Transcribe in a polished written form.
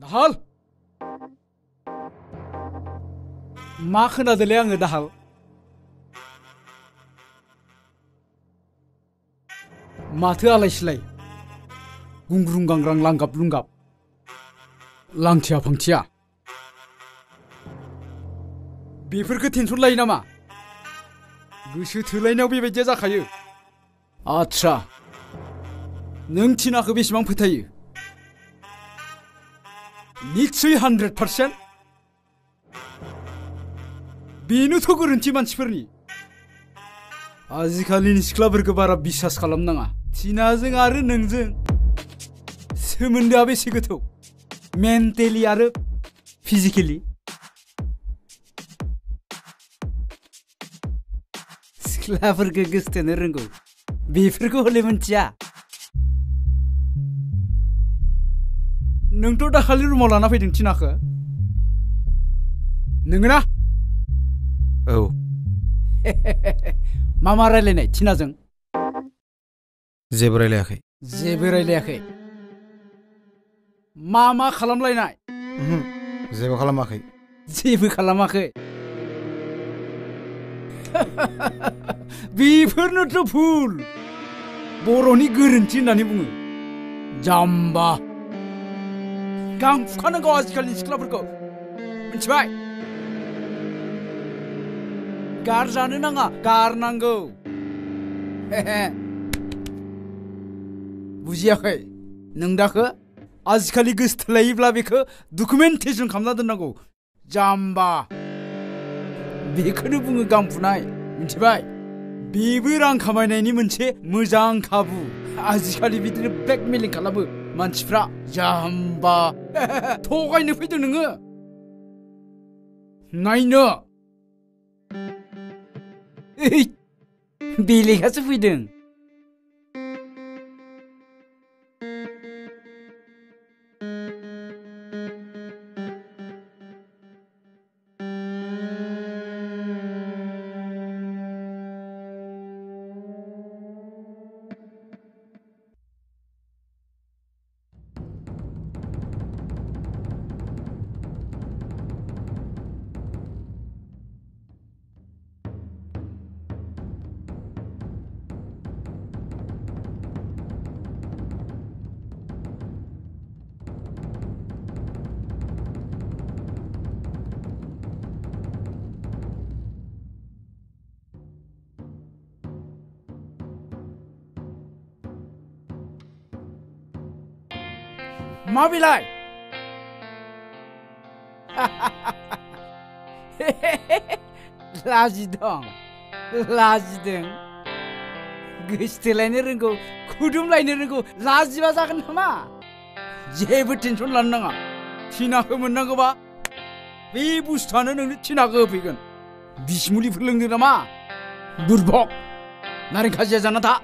दाहाल मा खोनादोंलै आङो दाहाल माथो आलाय सिलाय गुंग्रुं गांग्रां लांगाब लुंगाब लांथिया फांथिया बेफोरखौ टेनसन लायो नामा गोसो थोलायनायाव बेबायदिया जाखायो आच्छा नों टिनाखौ बेसेबां फोथायो निश्चय 100% बेनोथ' गोरोन्थि मानसिफोरनि आजिखालिनि सिख्लाफोरखौ बारा बिसास खालामनाङा टिनाजों आरो नोंजों सोमोन्दोआ बेसे गोथौ मेन्टेलि आरो फिजिकेलि सिख्लाफोरखौ गोसोथोनो रोंगौ बेफोरखौ हले मोनथिया नोंथ' दाखालि रुमाव लाना फैदों टिनाखौ नोंगोना औ मा रायलायनाय टिनाजों जेबो रायलायाखै मा खालामलायनाय जेबो खालामाखै बेफोरनोथ' भुल बर'नि गोरोन्थि होननानै बुङो जाम्बा गां फुखानांगौ आजिखालिनि सिख्लाफोरखौ मिथिबाय गारजानो नाङा गारनांगौ बुजियाखै नों दाखो आजिखालि गोसथोलायोब्ला बेखौ डकुमेन्टेसन खालामना दोननांगौ जाम्बा बेखौनो बुङो गां फुनाय मिथिबाय बेबो रां खामायनायनि मोनसे मोजां खाबु आजिखालि बिदिनो ब्लेकमेलिं खालामो मानसिफ्रा जाम्बा थगायनो फैदों नोङो नायनो बेलेगासो फैदों मा बिलाय लाजिदों गोसथोलायनो रोंगौ खुदुमलायनो रोंगौ लाजिबा जागोन नामा जेबो टेनसन लानो नाङा टिनाखौ मोननांगौबा बे बुस्थुआनो नोंनो टिनाखौ होफैगोन बिस मुलिफोर लोंदों नामा बुरबक नारें खाजिया जाना था